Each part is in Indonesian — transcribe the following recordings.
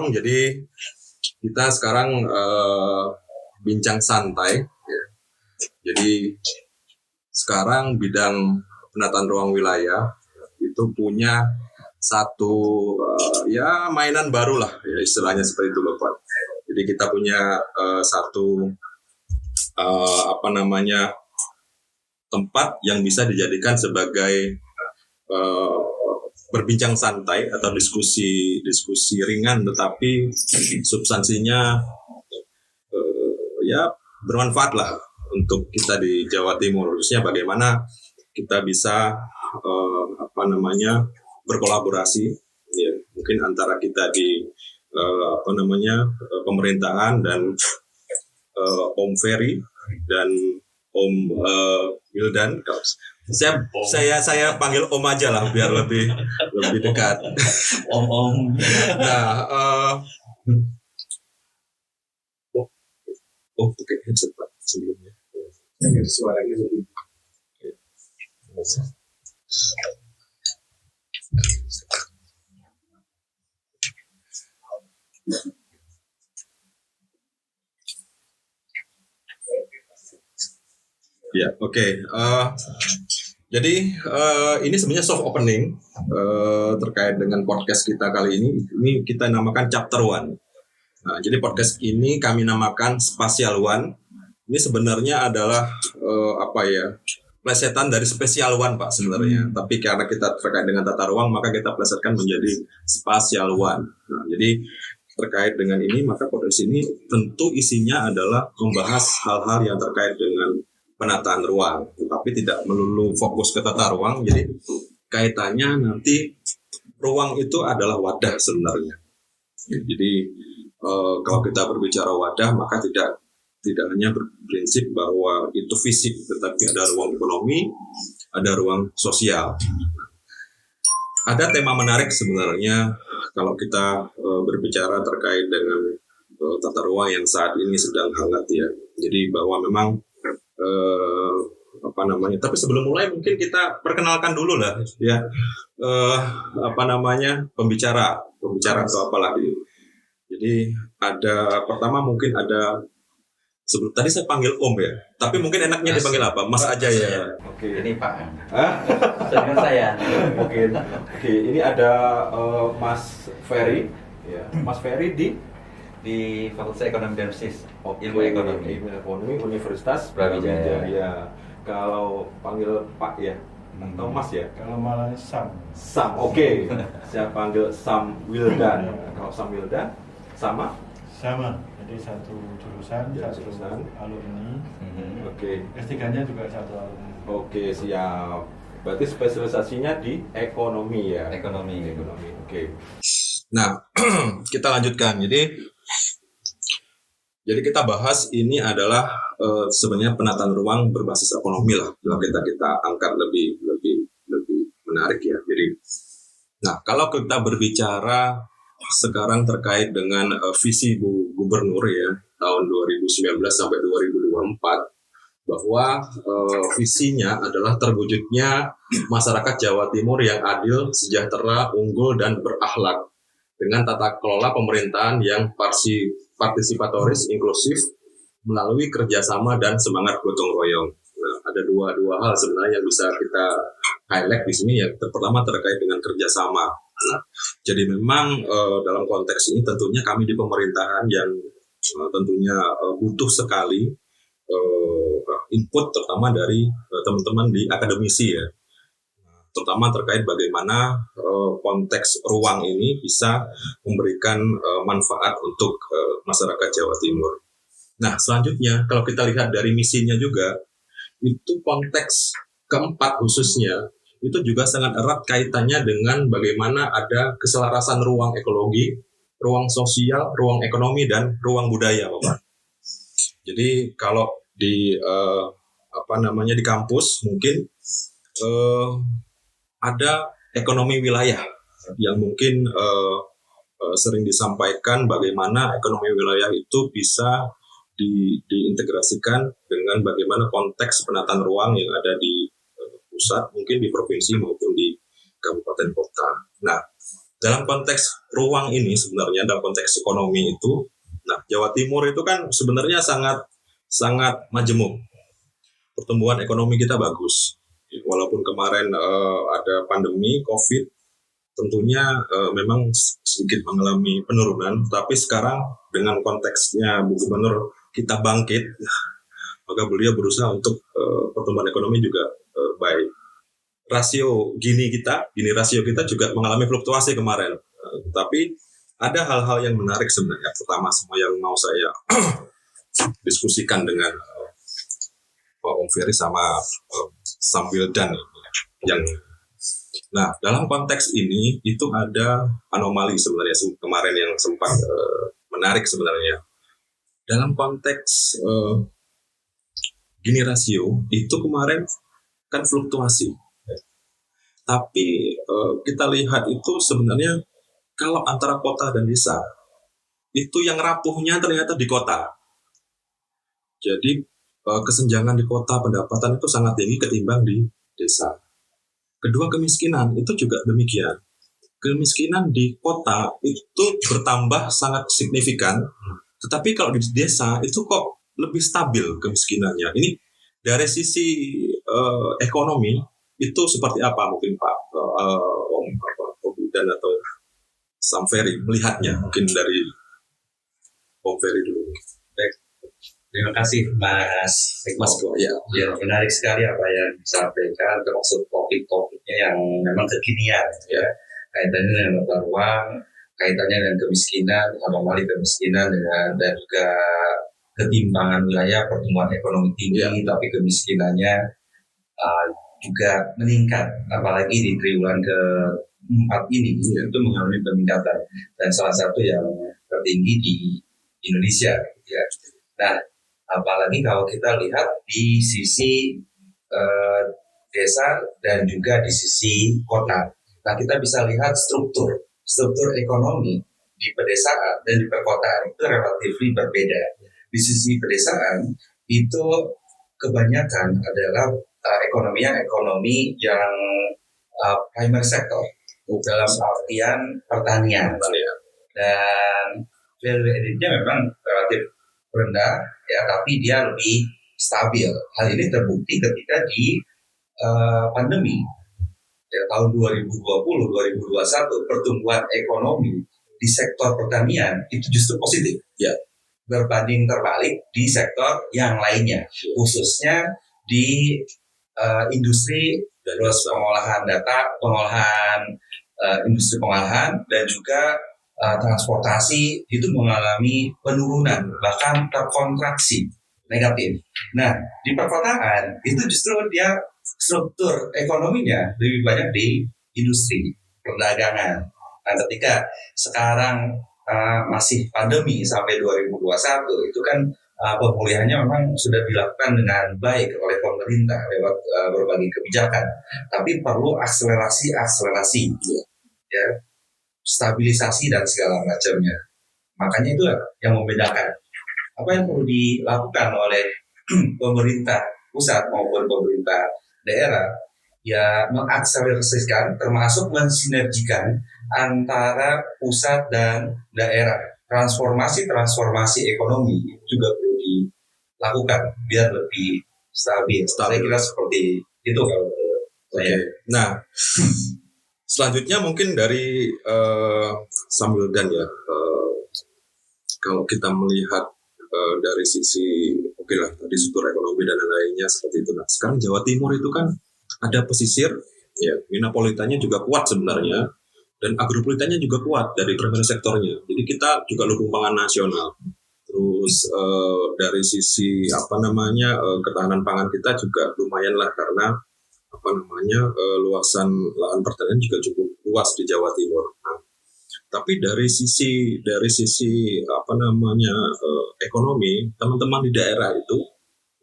Jadi kita sekarang bincang santai ya. Jadi sekarang bidang penataan ruang wilayah itu punya satu ya mainan baru lah ya, istilahnya seperti itu Bapak. Jadi kita punya satu tempat yang bisa dijadikan sebagai berbincang santai atau diskusi ringan, tetapi substansinya ya bermanfaat lah untuk kita di Jawa Timur, khususnya bagaimana kita bisa berkolaborasi ya, mungkin antara kita di pemerintahan dan Om Ferry dan Om Wildan. Saya panggil Om aja lah biar lebih dekat. Om. Nah, pakai headset Pak sebelumnya. Suaranya lebih. Ya, oke. Jadi ini sebenarnya soft opening terkait dengan podcast kita kali ini. Ini kita namakan Chapter One. Nah, jadi podcast ini kami namakan Spatial One. Ini sebenarnya adalah plesetan dari Special One Pak sebenarnya. Tapi karena kita terkait dengan tata ruang, maka kita plesetkan menjadi Spatial One. Nah, jadi terkait dengan ini, maka podcast ini tentu isinya adalah membahas hal-hal yang terkait dengan penataan ruang, tapi tidak melulu fokus ke tata ruang. Jadi kaitannya nanti ruang itu adalah wadah sebenarnya. Jadi kalau kita berbicara wadah, maka tidak hanya berprinsip bahwa itu fisik, tetapi ada ruang ekonomi, ada ruang sosial. Ada tema menarik sebenarnya kalau kita berbicara terkait dengan tata ruang yang saat ini sedang hangat ya. Jadi bahwa memang tapi sebelum mulai mungkin kita perkenalkan dulu lah ya pembicara atau apalah. Jadi pertama mungkin ada sebelum tadi saya panggil Om ya, tapi mungkin enaknya dipanggil apa? Mas aja ya. Oke. Ini Pak. Dengan saya. Oke. Ini ada Mas Ferry. Ya. Mas Ferry di Fakultas Ekonomi dan Bisnis. Ilmu Ekonomi Universitas Brawijaya. Ya. Kalau panggil Pak ya atau Mas ya? Kalau malah Sam. Oke. Saya panggil Sam Wildan. Kalau Sam Wildan sama? Jadi satu jurusan, satu alumni. Oke. S3-nya juga satu alumni. Oke, siap. Berarti spesialisasinya di ekonomi ya? Ekonomi. Oke. Nah, kita lanjutkan. Jadi kita bahas ini adalah sebenarnya penataan ruang berbasis ekonomi lah. Kalau kita angkat lebih menarik ya. Jadi, nah kalau kita berbicara sekarang terkait dengan visi Bu Gubernur ya tahun 2019 sampai 2024, bahwa visinya adalah terwujudnya masyarakat Jawa Timur yang adil, sejahtera, unggul dan berakhlak dengan tata kelola pemerintahan yang partisipatoris, inklusif, melalui kerjasama dan semangat gotong royong. Nah, ada dua hal sebenarnya yang bisa kita highlight di sini. Yang pertama terkait dengan kerjasama. Nah, jadi memang dalam konteks ini tentunya kami di pemerintahan yang tentunya butuh sekali input, terutama dari teman-teman di akademisi ya. Terutama terkait bagaimana konteks ruang ini bisa memberikan manfaat untuk masyarakat Jawa Timur. Nah, selanjutnya kalau kita lihat dari misinya juga, itu konteks keempat khususnya, itu juga sangat erat kaitannya dengan bagaimana ada keselarasan ruang ekologi, ruang sosial, ruang ekonomi, dan ruang budaya, Bapak. Jadi kalau di di kampus mungkin ada ekonomi wilayah yang mungkin sering disampaikan bagaimana ekonomi wilayah itu bisa diintegrasikan dengan bagaimana konteks penataan ruang yang ada di pusat, mungkin di provinsi maupun di kabupaten kota. Nah, dalam konteks ruang ini sebenarnya, dalam konteks ekonomi itu, nah Jawa Timur itu kan sebenarnya sangat majemuk. Pertumbuhan ekonomi kita bagus. Walaupun kemarin ada pandemi COVID, tentunya memang sedikit mengalami penurunan, tapi sekarang dengan konteksnya Bu Gubernur kita bangkit, maka beliau berusaha untuk pertumbuhan ekonomi juga baik. Gini rasio kita juga mengalami fluktuasi kemarin, tapi ada hal-hal yang menarik sebenarnya. Pertama, semua yang mau saya diskusikan dengan Pak Om Ferry sama Sam Wildan nah, dalam konteks ini itu ada anomali sebenarnya kemarin yang sempat menarik sebenarnya. Dalam konteks Gini rasio itu kemarin kan fluktuasi. Tapi kita lihat itu sebenarnya kalau antara kota dan desa, itu yang rapuhnya ternyata di kota. Jadi kesenjangan di kota pendapatan itu sangat tinggi ketimbang di desa. Kedua, kemiskinan itu juga demikian. Kemiskinan di kota itu bertambah sangat signifikan, tetapi kalau di desa itu kok lebih stabil kemiskinannya. Ini dari sisi ekonomi itu seperti apa mungkin Pak Om Budan atau Sam Ferry melihatnya, mungkin dari Om Ferry dulu. Baik. Terima kasih Mas Eko. Ya, menarik sekali apa yang disampaikan, termasuk topik-topiknya yang memang kekinian, ya. Kaitannya dengan tata ruang, kaitannya dengan kemiskinan, anomali kemiskinan dan juga ketimpangan wilayah, pertumbuhan ekonomi tinggi, tapi kemiskinannya juga meningkat, apalagi di triwulan ke-4 ini itu mengalami peningkatan, dan salah satu yang tertinggi di Indonesia, ya. Nah, apalagi kalau kita lihat di sisi desa dan juga di sisi kota. Nah, kita bisa lihat struktur ekonomi di pedesaan dan di perkotaan itu relatif berbeda. Di sisi pedesaan itu kebanyakan adalah ekonomi yang primary sector, dalam artian pertanian, dan value added-nya memang relatif rendah, ya, tapi dia lebih stabil. Hal ini terbukti ketika di pandemi, ya, tahun 2020-2021 pertumbuhan ekonomi di sektor pertanian itu justru positif, ya, berbanding terbalik di sektor yang lainnya, khususnya di industri, terus industri pengolahan dan juga transportasi itu mengalami penurunan, bahkan terkontraksi negatif. Nah, di perkotaan itu justru dia struktur ekonominya lebih banyak di industri, perdagangan. Nah, ketika sekarang masih pandemi sampai 2021, itu kan pemulihannya memang sudah dilakukan dengan baik oleh pemerintah lewat berbagai kebijakan, tapi perlu akselerasi, ya, stabilisasi dan segala macamnya. Makanya itu yang membedakan apa yang perlu dilakukan oleh pemerintah pusat maupun pemerintah daerah, ya, mengakselerasikan termasuk mensinergikan antara pusat dan daerah. Transformasi ekonomi juga perlu dilakukan biar lebih stabil. Saya kira seperti itu kalau saya. Nah, selanjutnya mungkin dari Sam Wildan, ya. Kalau kita melihat dari sisi tadi struktur ekonomi dan lainnya seperti itu. Nah, sekarang Jawa Timur itu kan ada pesisir, ya, metropolitannya juga kuat sebenarnya, dan agropolitannya juga kuat dari primary sektornya. Jadi kita juga lumbung pangan nasional. Terus dari sisi ketahanan pangan kita juga lumayan lah, karena luasan lahan pertanian juga cukup luas di Jawa Timur. Nah, Tapi dari sisi apa namanya ekonomi, teman-teman di daerah itu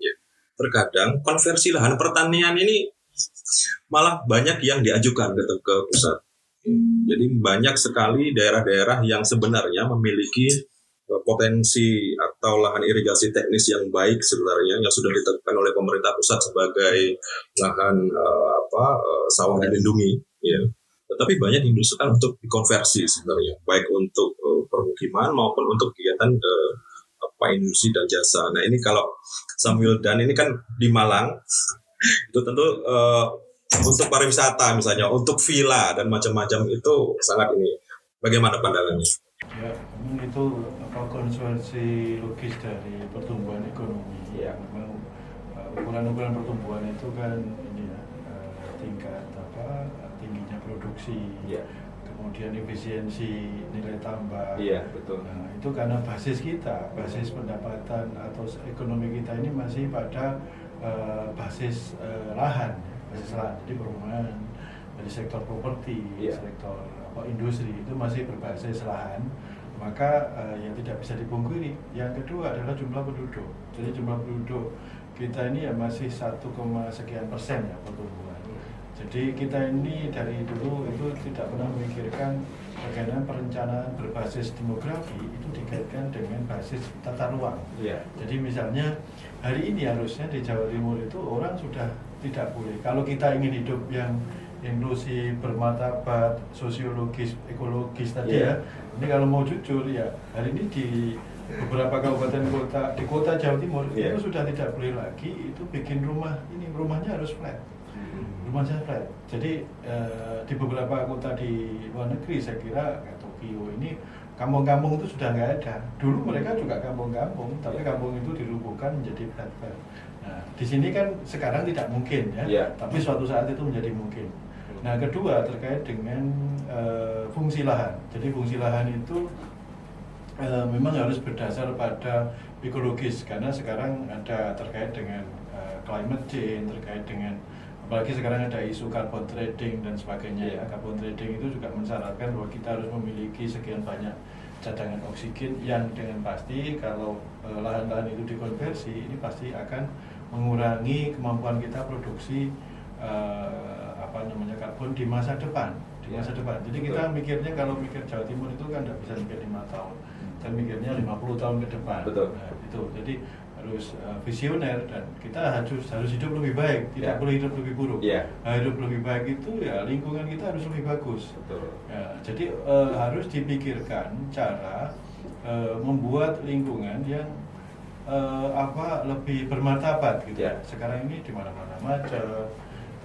ya, terkadang konversi lahan pertanian ini malah banyak yang diajukan ke pusat. Jadi banyak sekali daerah-daerah yang sebenarnya memiliki potensi atau lahan irigasi teknis yang baik sebenarnya yang sudah ditetapkan oleh pemerintah pusat sebagai lahan sawah dilindungi, ya. Tetapi banyak yang diusahakan untuk dikonversi sebenarnya, baik untuk permukiman maupun untuk kegiatan industri dan jasa. Nah ini kalau Samuel Dan ini kan di Malang, itu tentu untuk pariwisata misalnya, untuk villa dan macam-macam itu sangat ini. Bagaimana pandangannya? Ya, memang itu konsekuensi logis dari pertumbuhan ekonomi. Ya. Memang ukuran-ukuran pertumbuhan itu kan ini ya, tingkat tingginya produksi, Iya. kemudian efisiensi nilai tambah. Iya, betul. Nah, itu karena basis pendapatan atau ekonomi kita ini masih pada basis lahan. Jadi perumahan, dari sektor properti, Iya. sektor industri itu masih berbasis lahan, maka yang tidak bisa dipungkiri. Yang kedua adalah jumlah penduduk. Jadi jumlah penduduk kita ini ya masih 1, sekian persen ya pertumbuhan. Jadi kita ini dari dulu itu tidak pernah memikirkan bagaimana perencanaan berbasis demografi itu dikaitkan dengan basis tata ruang. Iya. Jadi misalnya hari ini harusnya di Jawa Timur itu orang sudah tidak boleh. Kalau kita ingin hidup yang inklusif, bermartabat, sosiologis, ekologis tadi Yeah. ya. Ini kalau mau jujur ya, hari ini di beberapa kabupaten kota, di kota Jawa Timur Yeah. itu sudah tidak boleh lagi itu bikin rumahnya harus flat. Rumahnya flat. Jadi di beberapa kota di luar negeri saya kira kayak Tokyo ini kampung-kampung itu sudah nggak ada. Dulu mereka juga kampung-kampung, tapi kampung itu dirubuhkan menjadi flat. Nah, di sini kan sekarang tidak mungkin ya, Yeah. tapi suatu saat itu menjadi mungkin. Nah, kedua terkait dengan fungsi lahan. Jadi fungsi lahan itu memang harus berdasar pada ekologis karena sekarang ada terkait dengan climate change, terkait dengan apalagi sekarang ada isu carbon trading dan sebagainya. Yeah. Carbon trading itu juga mensyaratkan bahwa kita harus memiliki sekian banyak cadangan oksigen yang dengan pasti kalau lahan-lahan itu dikonversi ini pasti akan mengurangi kemampuan kita produksi karbon di masa depan. Jadi kita mikirnya kalau mikir Jawa Timur itu kan tidak bisa mikir 5 tahun, dan mikirnya 50 tahun ke depan. Betul. Nah, itu jadi harus visioner dan kita harus hidup lebih baik, tidak Ya. boleh hidup lebih buruk. Ya. Nah, hidup lebih baik itu ya lingkungan kita harus lebih bagus. Betul. Ya, jadi harus dipikirkan cara membuat lingkungan yang lebih bermartabat gitu. Ya. Sekarang ini di mana-mana macet.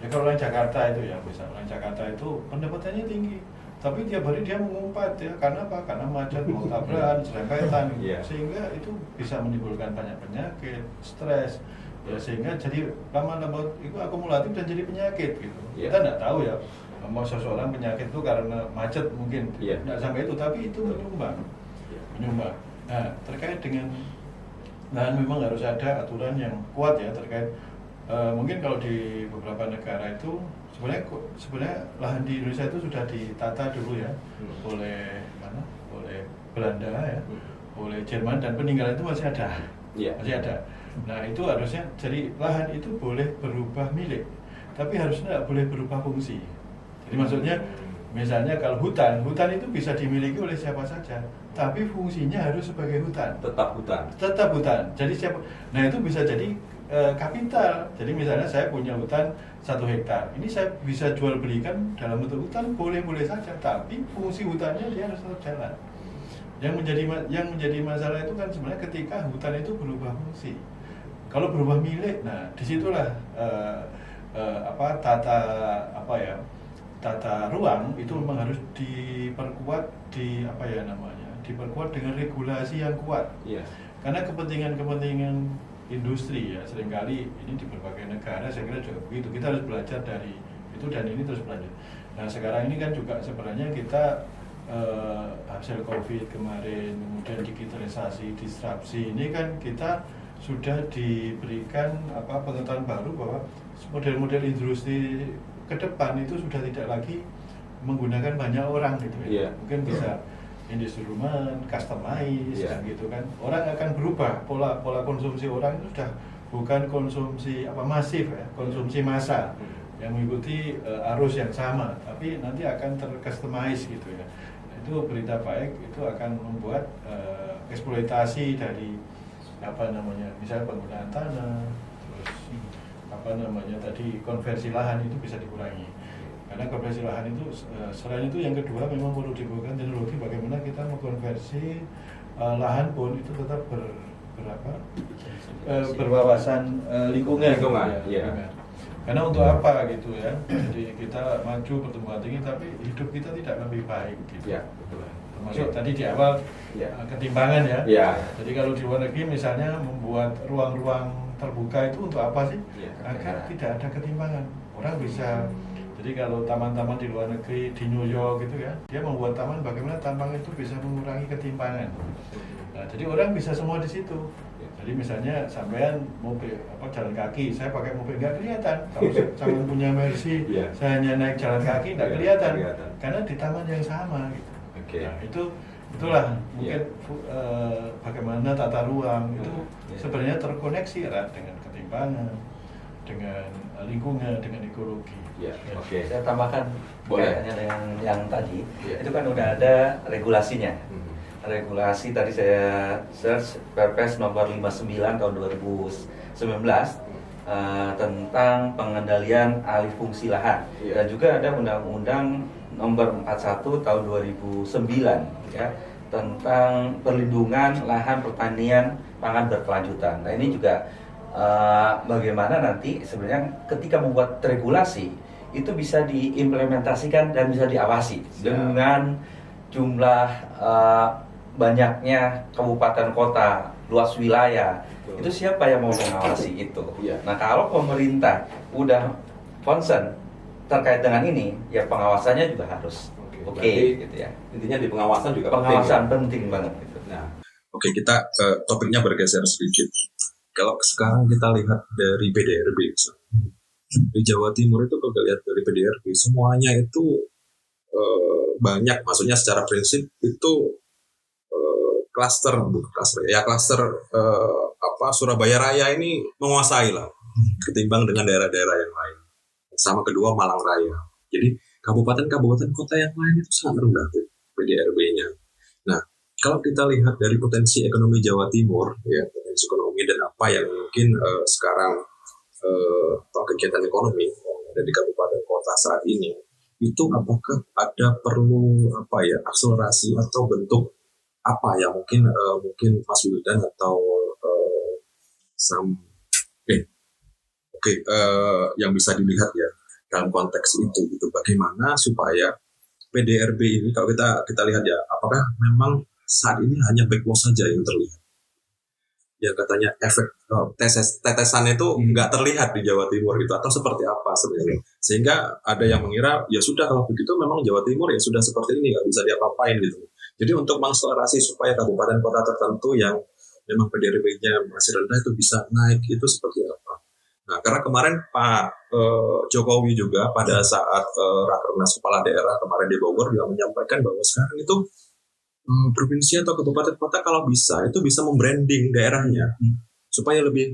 Ya kalau orang Jakarta itu ya, misalnya orang Jakarta itu pendapatannya tinggi, tapi tiap hari dia mengumpat ya, karena apa? Karena macet, mau tabrakan, serempetan, gitu. Yeah. Sehingga itu bisa menimbulkan banyak penyakit, stres, ya sehingga jadi lama-lama itu akumulatif dan jadi penyakit gitu. Yeah. Kita nggak tahu ya, mau seseorang penyakit itu karena macet mungkin, Yeah. nggak sampai itu, tapi itu menyumbang. Nah, terkait dengan lahan memang harus ada aturan yang kuat ya terkait. Mungkin kalau di beberapa negara itu sebenarnya lahan di Indonesia itu sudah ditata dulu ya oleh Belanda ya, oleh Jerman, dan peninggalan itu masih ada. Iya. Masih ada. Nah, itu harusnya jadi lahan itu boleh berubah milik, tapi harusnya tidak boleh berubah fungsi. Jadi maksudnya misalnya kalau hutan itu bisa dimiliki oleh siapa saja, tapi fungsinya harus sebagai hutan. Tetap hutan. Jadi nah itu bisa jadi kapital. Jadi misalnya saya punya hutan 1 hektar, ini saya bisa jual belikan dalam bentuk hutan, boleh saja, tapi fungsi hutannya dia harus tetap jalan. Yang menjadi masalah itu kan sebenarnya ketika hutan itu berubah fungsi. Kalau berubah milik, nah disitulah tata ruang itu memang harus diperkuat diperkuat dengan regulasi yang kuat. Iya. Karena kepentingan industri ya seringkali ini di berbagai negara saya kira juga begitu. Kita harus belajar dari itu dan ini terus berlanjut. Nah sekarang ini kan juga sebenarnya kita hasil COVID kemarin, kemudian digitalisasi, disrupsi, ini kan kita sudah diberikan pengetahuan baru bahwa model-model industri ke depan itu sudah tidak lagi menggunakan banyak orang gitu ya. Iya. Mungkin bisa industri rumahan, customize, Iya. kan gitu kan. Orang akan berubah, pola konsumsi orang itu sudah bukan konsumsi masif ya, konsumsi massal yang mengikuti arus yang sama, tapi nanti akan tercustomize gitu ya. Itu berita baik, itu akan membuat eksploitasi dari misalnya penggunaan tanah, terus tadi konversi lahan itu bisa dikurangi. Karena konversi lahan itu selain itu yang kedua memang perlu dibuat teknologi bagaimana kita mengkonversi lahan pun itu tetap berwawasan lingkungan. Iya. Karena untuk apa gitu ya? Jadi kita maju pertumbuhan tinggi tapi hidup kita tidak lebih baik gitu. Iya. Termasuk tadi di awal ketimbangan ya. Iya. Jadi kalau di luar negeri misalnya membuat ruang-ruang terbuka itu untuk apa sih? Iya. Agar tidak ada ketimpangan. Orang bisa. Jadi kalau taman-taman di luar negeri di New York gitu ya, dia membuat taman bagaimana taman itu bisa mengurangi ketimpangan. Nah, jadi orang bisa semua di situ. Jadi misalnya sampean mobil jalan kaki, saya pakai mobil nggak kelihatan. Kalau sampean punya Mercy, saya hanya naik jalan kaki nggak kelihatan. Karena di taman yang sama gitu. Nah, itulah mungkin bagaimana tata ruang itu sebenarnya terkoneksi erat dengan ketimpangan, dengan lingkungan, dengan ekologi. Saya tambahkan kaitannya dengan yang tadi, itu kan udah ada regulasinya. Regulasi tadi saya search Perpres nomor 59 tahun 2019 tentang pengendalian alih fungsi lahan, dan juga ada Undang-Undang nomor 41 tahun 2009 ya, tentang perlindungan lahan pertanian pangan berkelanjutan. Nah ini juga bagaimana nanti sebenarnya ketika membuat regulasi itu bisa diimplementasikan dan bisa diawasi dengan jumlah banyaknya kabupaten kota, luas wilayah. Itu siapa yang mau mengawasi itu? Nah kalau pemerintah udah concern terkait dengan ini, ya pengawasannya juga harus gitu ya. Intinya di pengawasan juga penting banget gitu. Nah, kita topiknya bergeser sedikit. Kalau sekarang kita lihat dari PDRB di Jawa Timur itu, kalau lihat dari PDRB semuanya itu banyak, maksudnya secara prinsip itu klaster Surabaya Raya ini menguasai lah ketimbang dengan daerah-daerah yang lain. Sama kedua Malang Raya. Jadi kabupaten-kabupaten kota yang lain itu sangat rendah PDRB-nya. Nah, kalau kita lihat dari potensi ekonomi Jawa Timur, ya potensi ekonomi dan apa yang mungkin sekarang kegiatan ekonomi ada di kabupaten kota saat ini, itu apakah ada perlu akselerasi atau bentuk apa ya mungkin Mas Wildan atau yang bisa dilihat ya dalam konteks itu gitu, bagaimana supaya PDRB ini kalau kita lihat ya, apakah memang saat ini hanya backward saja yang terlihat, ya katanya efek tetesan itu nggak terlihat di Jawa Timur gitu, atau seperti apa sebenarnya, sehingga ada yang mengira ya sudah kalau begitu memang Jawa Timur ya sudah seperti ini, nggak bisa diapa-apain gitu. Jadi untuk mengakselerasi supaya kabupaten kota tertentu yang memang PDRB-nya masih rendah itu bisa naik, itu seperti apa? Nah, karena kemarin Pak Jokowi juga pada saat Rakernas Kepala Daerah kemarin di Bogor juga menyampaikan bahwa sekarang itu provinsi atau kabupaten kota kalau bisa itu bisa membranding daerahnya supaya lebih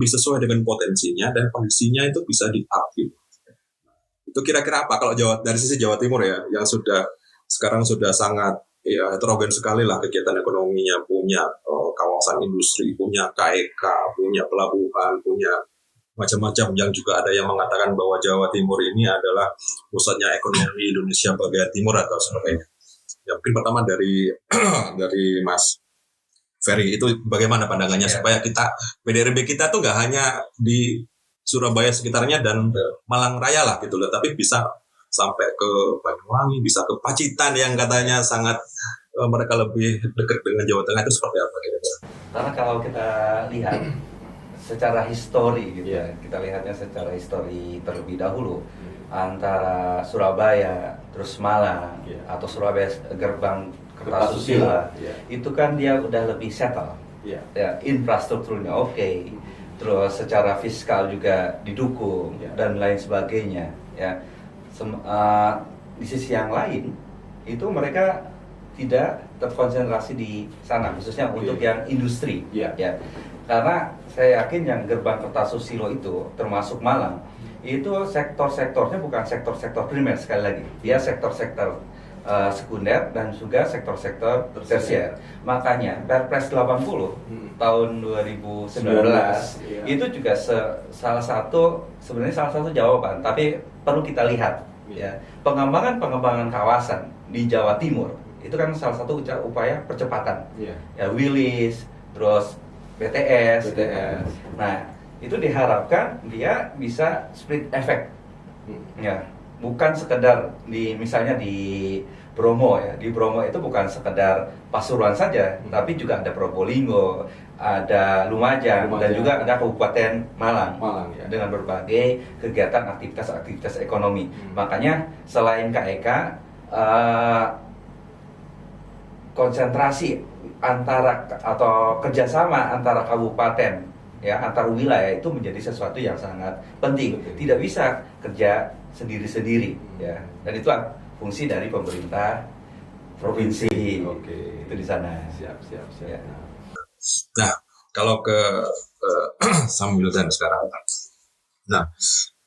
sesuai dengan potensinya dan kondisinya itu bisa di-up gitu. Itu kira-kira apa kalau dari sisi Jawa Timur ya, yang sekarang sudah sangat heterogen sekali lah kegiatan ekonominya, punya kawasan industri, punya KEK, punya pelabuhan, punya macam-macam, yang juga ada yang mengatakan bahwa Jawa Timur ini adalah pusatnya ekonomi Indonesia bagian timur atau sebagainya. Ya mungkin pertama dari Mas Ferry itu bagaimana pandangannya supaya PDRB kita tuh nggak hanya di Surabaya sekitarnya dan Malang Raya lah gitu loh, tapi bisa sampai ke Banyuwangi, bisa ke Pacitan yang katanya sangat mereka lebih dekat dengan Jawa Tengah, itu seperti apa kira-kira? Karena kalau kita lihat secara histori gitu ya, kita lihatnya secara histori terlebih dahulu antara Surabaya terus Malang atau Surabaya gerbang Kertasusila, itu kan dia udah lebih settle, ya infrastrukturnya oke, terus secara fiskal juga didukung dan lain sebagainya ya. di sisi yang lain itu mereka tidak terkonsentrasi di sana, khususnya untuk yang industri. Iya. Ya, karena saya yakin yang gerbang Kertasusilo itu termasuk Malang itu sektor-sektornya bukan sektor-sektor primer, sekali lagi dia sektor-sektor sekunder dan juga sektor-sektor tersier. Makanya Perpres 80 tahun 2019 iya. itu juga salah satu jawaban, tapi perlu kita lihat ya, pengembangan kawasan di Jawa Timur itu kan salah satu upaya percepatan. Iya. Ya, Wilis, terus BTS. Nah, itu diharapkan dia bisa split effect. Ya, bukan sekedar misalnya di Bromo ya. Di Bromo itu bukan sekedar Pasuruan saja, tapi juga ada Probolinggo, ada Lumajang, dan juga ada Kabupaten Malang ya. dengan berbagai kegiatan aktivitas ekonomi. Makanya selain KEK, konsentrasi atau kerjasama antara kabupaten ya, antar wilayah itu menjadi sesuatu yang sangat penting. Tidak bisa kerja sendiri-sendiri ya, dan itu fungsi dari pemerintah provinsi. Oke. Itu di sana. Siap. Ya. Nah, kalau ke Sambil dan sekarang. Nah,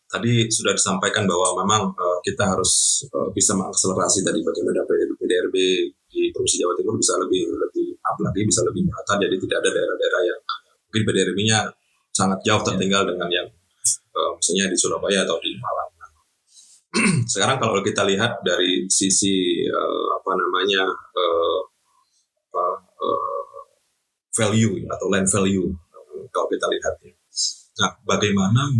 tadi sudah disampaikan bahwa memang kita harus bisa mengakselerasi tadi bagaimana PDRB di Provinsi Jawa Timur bisa lebih up lagi, bisa lebih merata. Jadi tidak ada daerah-daerah yang mungkin PDRB-nya sangat jauh tertinggal dengan yang misalnya di Surabaya atau di Malang. Sekarang kalau kita lihat dari sisi value atau land value, kalau kita lihat ya. Nah, bagaimana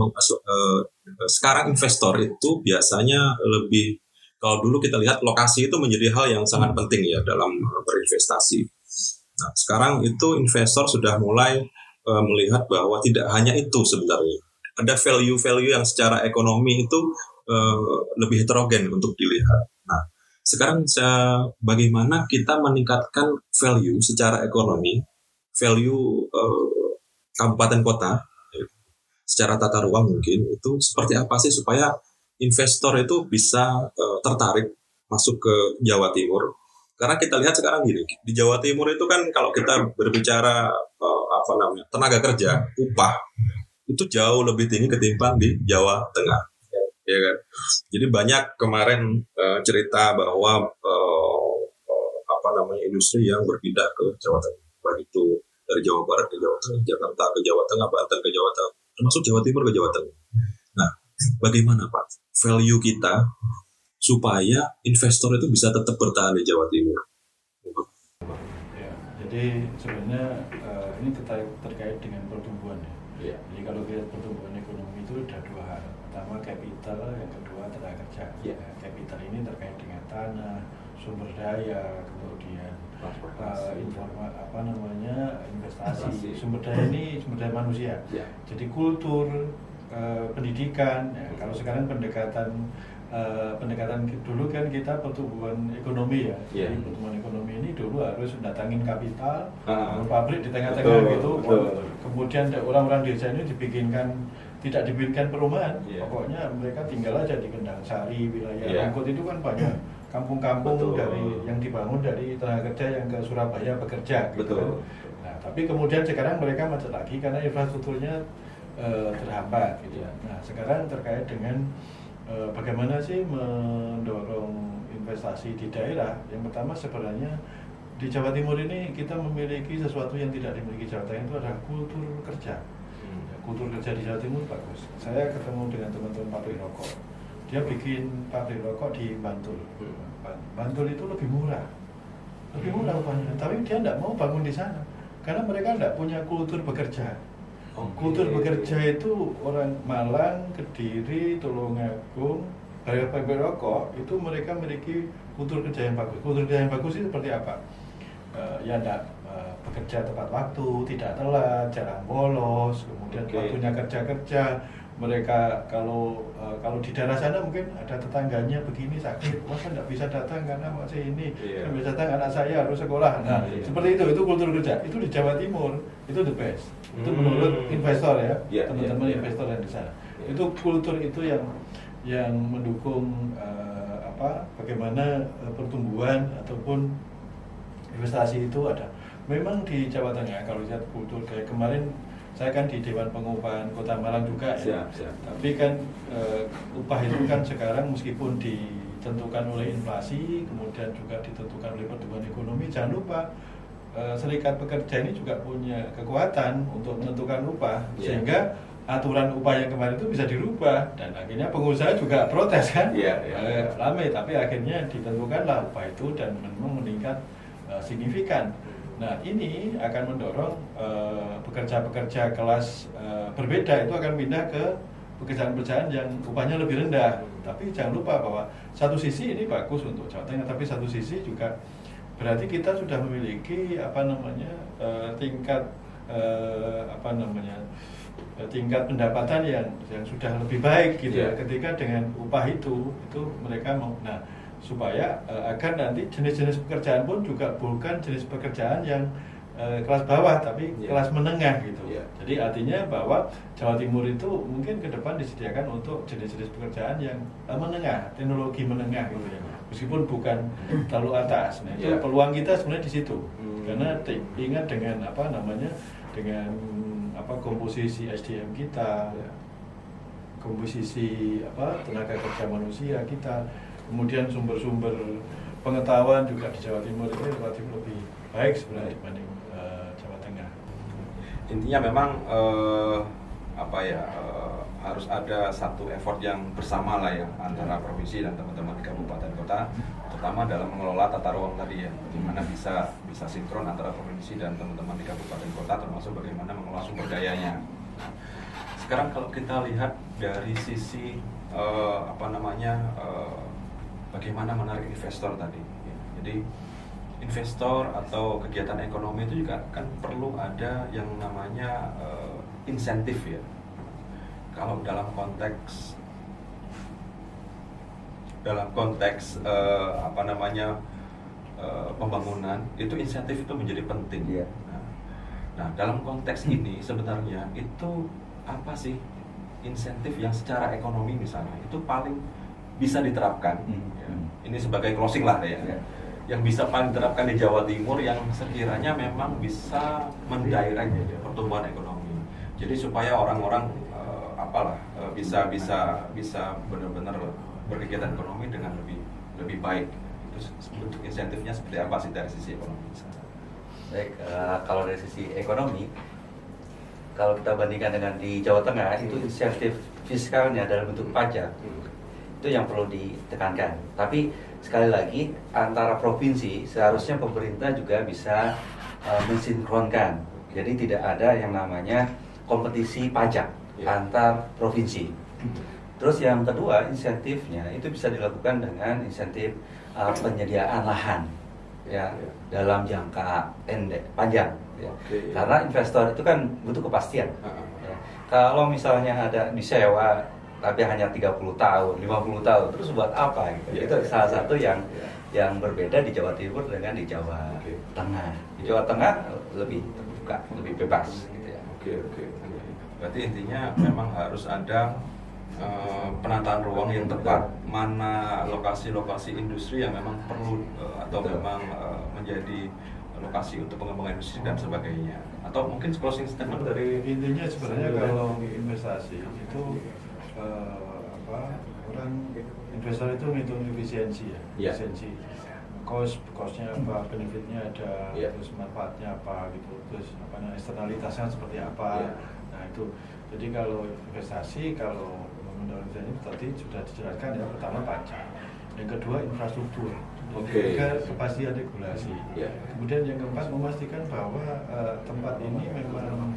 sekarang investor itu biasanya lebih, kalau dulu kita lihat lokasi itu menjadi hal yang sangat penting ya dalam berinvestasi. Nah, sekarang itu investor sudah mulai melihat bahwa tidak hanya itu sebenarnya. Ada value-value yang secara ekonomi itu lebih heterogen untuk dilihat. Nah, sekarang bagaimana kita meningkatkan value secara ekonomi, value kabupaten kota, secara tata ruang mungkin itu seperti apa sih supaya investor itu bisa tertarik masuk ke Jawa Timur. Karena kita lihat sekarang gini, di Jawa Timur itu kan kalau kita berbicara tenaga kerja, upah itu jauh lebih tinggi ketimbang di Jawa Tengah. Ya kan? Jadi banyak kemarin cerita bahwa industri yang berpindah ke Jawa Tengah, baik itu dari Jawa Barat ke Jawa Tengah, Jakarta ke Jawa Tengah, Banten ke Jawa Tengah, termasuk Jawa Timur ke Jawa Tengah. Nah, bagaimana Pak value kita supaya investor itu bisa tetap bertahan di Jawa Timur? Ya, jadi sebenarnya ini terkait dengan pertumbuhan ya. Ya. Jadi kalau lihat pertumbuhan ekonomi itu ada dua hal. Pertama capital, yang kedua tenaga kerja. Ya. Capital ini terkait dengan tanah, sumber daya, kemudian investasi. Sumber daya ini sumber daya manusia. Ya. Jadi kultur, pendidikan. Ya. Kalau sekarang pendekatan dulu kan kita pertumbuhan ekonomi ya. Yeah. Jadi pertumbuhan ekonomi ini dulu harus datangin kapital, pabrik di tengah-tengah betul, gitu. betul. Kemudian orang-orang desa ini tidak dibikinkan perumahan. Yeah. Pokoknya mereka tinggal aja di Kendang Sari, wilayah Yeah. Rungkut itu kan banyak kampung-kampung Betul. yang dibangun dari tenaga kerja yang ke Surabaya bekerja gitu Betul. kan. Nah, tapi kemudian sekarang mereka macet lagi karena infrastrukturnya terhambat gitu. Yeah. Nah, sekarang terkait dengan bagaimana sih mendorong investasi di daerah? Yang pertama sebenarnya di Jawa Timur ini kita memiliki sesuatu yang tidak dimiliki Jawa Tengah, itu adalah kultur kerja. Ya, kultur kerja di Jawa Timur bagus. Saya ketemu dengan teman-teman pabrik rokok. Dia bikin pabrik rokok di Bantul. Bantul itu lebih murah upahnya. Tapi dia tidak mau bangun di sana karena mereka tidak punya kultur bekerja. Kultur bekerja itu orang Malang, Kediri, Tulungagung, pabrik rokok itu mereka memiliki kultur kerja yang bagus. Kultur kerja yang bagus itu seperti apa? Ya tidak bekerja tepat waktu, tidak telat, jarang bolos, kemudian waktunya kerja. Mereka kalau di daerah sana mungkin ada tetangganya begini sakit, masa tidak bisa datang karena masih ini, bisa datang anak saya harus sekolah. Nah, seperti itu kultur kerja. Itu di Jawa Timur itu the best. Itu menurut investor ya, teman-teman investor yang di sana. Itu kultur itu yang mendukung bagaimana pertumbuhan ataupun investasi itu ada. Memang di Jawa Tengah kalau lihat kultur kayak kemarin saya kan di Dewan Pengupahan Kota Malang juga ya. Siap. Tapi kan upah itu kan sekarang meskipun ditentukan oleh inflasi, kemudian juga ditentukan oleh pertumbuhan ekonomi, jangan lupa serikat pekerja ini juga punya kekuatan untuk menentukan upah, sehingga aturan upah yang kemarin itu bisa dirubah, dan akhirnya pengusaha juga protes kan, ramai, tapi akhirnya ditentukanlah upah itu dan memang meningkat signifikan. Nah ini akan mendorong pekerja-pekerja kelas berbeda itu akan pindah ke pekerjaan-pekerjaan yang upahnya lebih rendah. Tapi jangan lupa bahwa satu sisi ini bagus untuk Jawa Tengah, tapi satu sisi juga berarti kita sudah memiliki tingkat tingkat pendapatan yang sudah lebih baik gitu ya. Ketika dengan upah itu mereka mau, nah supaya agar nanti jenis-jenis pekerjaan pun juga bukan jenis pekerjaan yang kelas bawah tapi kelas menengah gitu. Jadi artinya bahwa Jawa Timur itu mungkin ke depan disediakan untuk jenis-jenis pekerjaan yang menengah, teknologi menengah gitu ya. Meskipun bukan terlalu atas. Nah, itu peluang kita sebenarnya di situ. Karena ingat dengan dengan komposisi SDM kita, komposisi tenaga kerja manusia kita, kemudian sumber-sumber pengetahuan juga di Jawa Timur ini relatif lebih baik sebenarnya dibanding Jawa Tengah. Intinya memang harus ada satu effort yang bersama lah ya antara provinsi dan teman-teman di kabupaten kota, terutama dalam mengelola tata ruang tadi ya, bagaimana bisa sinkron antara provinsi dan teman-teman di kabupaten kota, termasuk bagaimana mengelola sumber dayanya. Sekarang kalau kita lihat dari sisi bagaimana menarik investor tadi, ya. Jadi investor atau kegiatan ekonomi itu juga kan perlu ada yang namanya insentif ya. Kalau dalam konteks pembangunan itu insentif itu menjadi penting. Nah, dalam konteks ini sebenarnya itu apa sih insentif yang secara ekonomi misalnya itu paling bisa diterapkan? Ya. Ini sebagai closing lah ya. Yang bisa paling diterapkan di Jawa Timur yang sekiranya memang bisa mendirect pertumbuhan ekonomi. Jadi supaya orang-orang bisa benar-benar berkegiatan ekonomi dengan lebih baik. Itu bentuk insentifnya seperti apa sih dari sisi ekonomi? Baik, kalau dari sisi ekonomi, kalau kita bandingkan dengan di Jawa Tengah, itu insentif fiskalnya dalam bentuk pajak itu yang perlu ditekankan. Tapi sekali lagi antara provinsi seharusnya pemerintah juga bisa mensinkronkan. Jadi tidak ada yang namanya kompetisi pajak antar provinsi. Terus yang kedua, insentifnya itu bisa dilakukan dengan insentif penyediaan lahan ya dalam jangka panjang ya. Karena investor itu kan butuh kepastian. Ya. Kalau misalnya ada disewa tapi hanya 30 tahun, 50 tahun, terus buat apa gitu. Itu salah satu yang berbeda di Jawa Timur dengan di Jawa Tengah. Di Jawa Tengah lebih terbuka, lebih bebas gitu ya. Berarti intinya memang harus ada penataan ruang yang tepat, mana lokasi-lokasi industri yang memang perlu atau memang menjadi lokasi untuk pengembangan industri dan sebagainya. Atau mungkin closing statement dari intinya sebenarnya kalau investasi itu orang investor itu menghitung efisiensi ya. Efisiensi cost-nya apa, benefitnya ada, terus manfaatnya apa gitu, terus eksternalitasnya seperti apa. Nah itu, jadi kalau investasi, kalau menurut saya ini tadi sudah dijelaskan ya, pertama pajak, yang kedua infrastruktur, yang ketiga kepastian regulasi, kemudian yang keempat memastikan bahwa tempat ini memang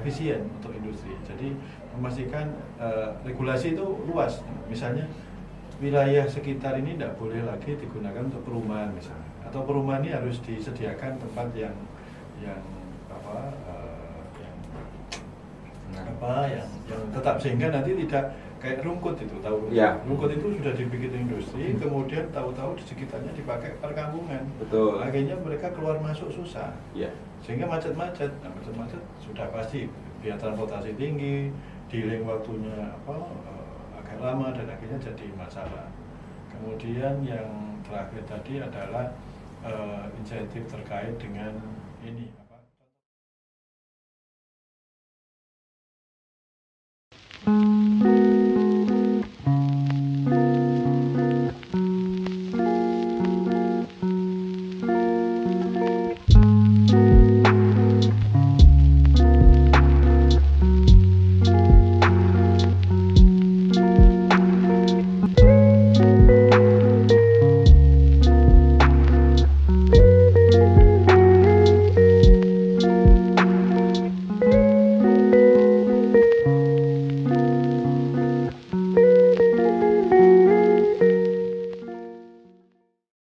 efisien untuk industri. Jadi memastikan regulasi itu luas, misalnya wilayah sekitar ini tidak boleh lagi digunakan untuk perumahan misalnya, atau perumahan ini harus disediakan tempat yang tetap, sehingga nanti tidak kayak rungkut itu, tahu rungkut itu sudah dibikin industri, kemudian tahu-tahu di sekitarnya dipakai perkampungan, akhirnya mereka keluar masuk susah, sehingga macet-macet. Nah, macet-macet sudah pasti biaya transportasi tinggi, dealing waktunya agak lama, dan akhirnya jadi masalah. Kemudian yang terakhir tadi adalah insentif terkait dengan ini.